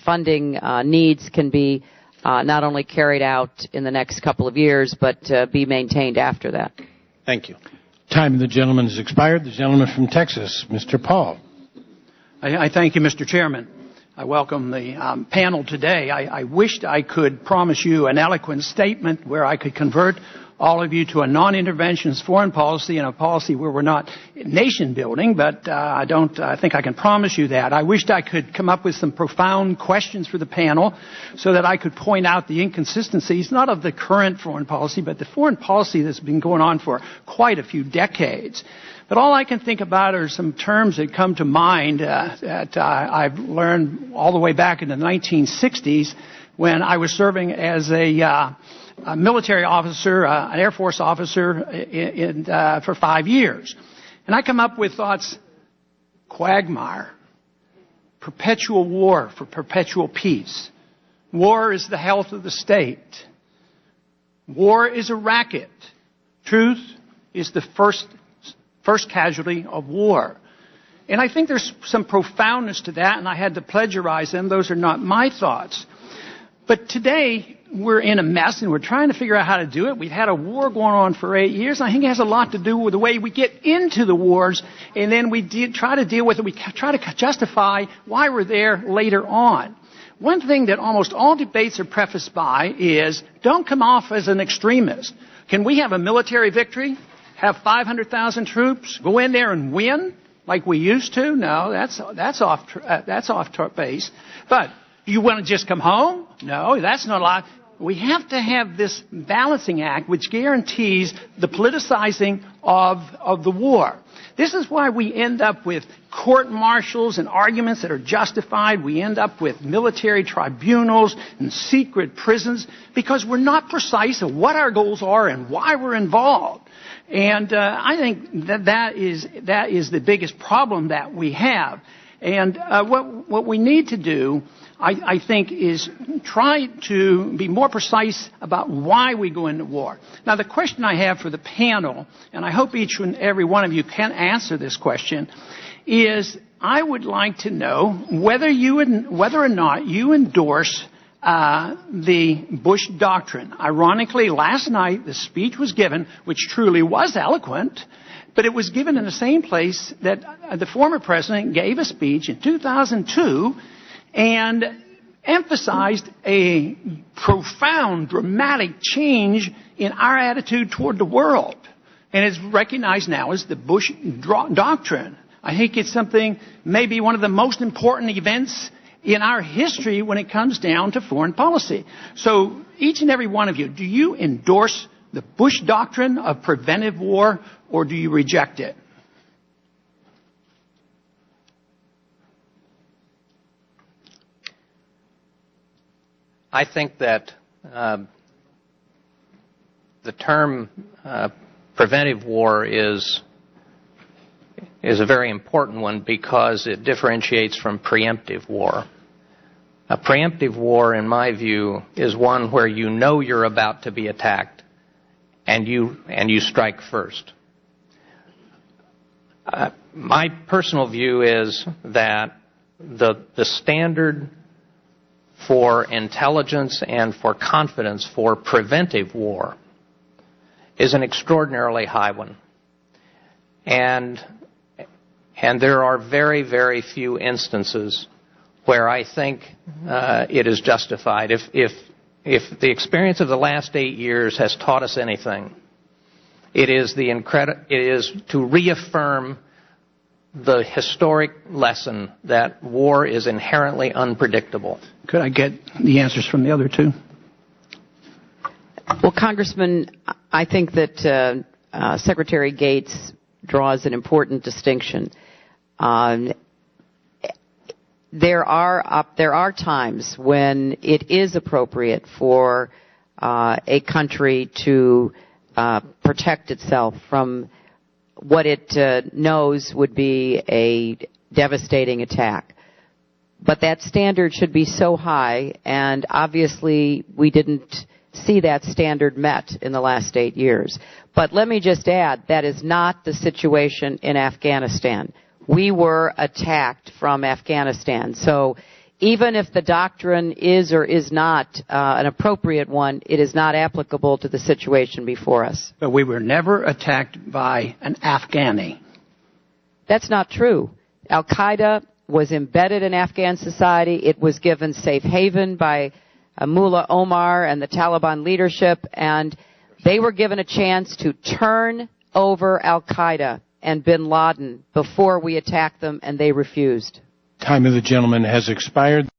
funding needs can be not only carried out in the next couple of years, but be maintained after that. Thank you. Time of the gentleman has expired. The gentleman from Texas, Mr. Paul. I thank you, Mr. Chairman. I welcome the panel today. I wished I could promise you an eloquent statement where I could convert all of you to a non-interventionist foreign policy and a policy where we're not nation building, but I don't think I can promise you that. I wished I could come up with some profound questions for the panel so that I could point out the inconsistencies, not of the current foreign policy, but the foreign policy that's been going on for quite a few decades. But all I can think about are some terms that come to mind that I've learned all the way back in the 1960s when I was serving as a military officer, an Air Force officer for 5 years. And I come up with thoughts, quagmire, perpetual war for perpetual peace. War is the health of the state. War is a racket. Truth is the first casualty of war. And I think there's some profoundness to that, and I had to plagiarize them. Those are not my thoughts. But today, we're in a mess, and we're trying to figure out how to do it. We've had a war going on for 8 years, and I think it has a lot to do with the way we get into the wars, and then we try to deal with it. We try to justify why we're there later on. One thing that almost all debates are prefaced by is, don't come off as an extremist. Can we have a military victory? Have 500,000 troops? Go in there and win like we used to? No, that's off base. But do you want to just come home? No, that's not a lot. We have to have this balancing act which guarantees the politicizing of the war. This is why we end up with court-martials and arguments that are justified. We end up with military tribunals and secret prisons because we're not precise of what our goals are and why we're involved. And I think that is the biggest problem that we have. And what we need to do, I think, is try to be more precise about why we go into war. Now, the question I have for the panel, and I hope each and every one of you can answer this question, is I would like to know whether or not you endorse the Bush Doctrine. Ironically, last night the speech was given, which truly was eloquent, but it was given in the same place that the former president gave a speech in 2002 and emphasized a profound, dramatic change in our attitude toward the world. And it's recognized now as the Bush Doctrine. I think it's something, maybe one of the most important events in our history when it comes down to foreign policy. So each and every one of you, do you endorse the Bush Doctrine of preventive war, or do you reject it? I think that the term preventive war is a very important one because it differentiates from preemptive war. A preemptive war, in my view, is one where you know you're about to be attacked and you strike first. My personal view is that the standard for intelligence and for confidence for preventive war is an extraordinarily high one. And there are very, very few instances where I think it is justified. If the experience of the last 8 years has taught us anything, it is to reaffirm the historic lesson that war is inherently unpredictable. Could I get the answers from the other two? Well, Congressman, I think that Secretary Gates draws an important distinction. There are times when it is appropriate for a country to protect itself from what it knows would be a devastating attack. But that standard should be so high, and obviously we didn't see that standard met in the last 8 years. But let me just add, that is not the situation in Afghanistan. We were attacked from Afghanistan. So even if the doctrine is or is not an appropriate one, it is not applicable to the situation before us. But we were never attacked by an Afghani. That's not true. Al-Qaeda was embedded in Afghan society. It was given safe haven by Mullah Omar and the Taliban leadership, and they were given a chance to turn over Al-Qaeda and bin Laden before we attacked them, and they refused. Time of the gentleman has expired.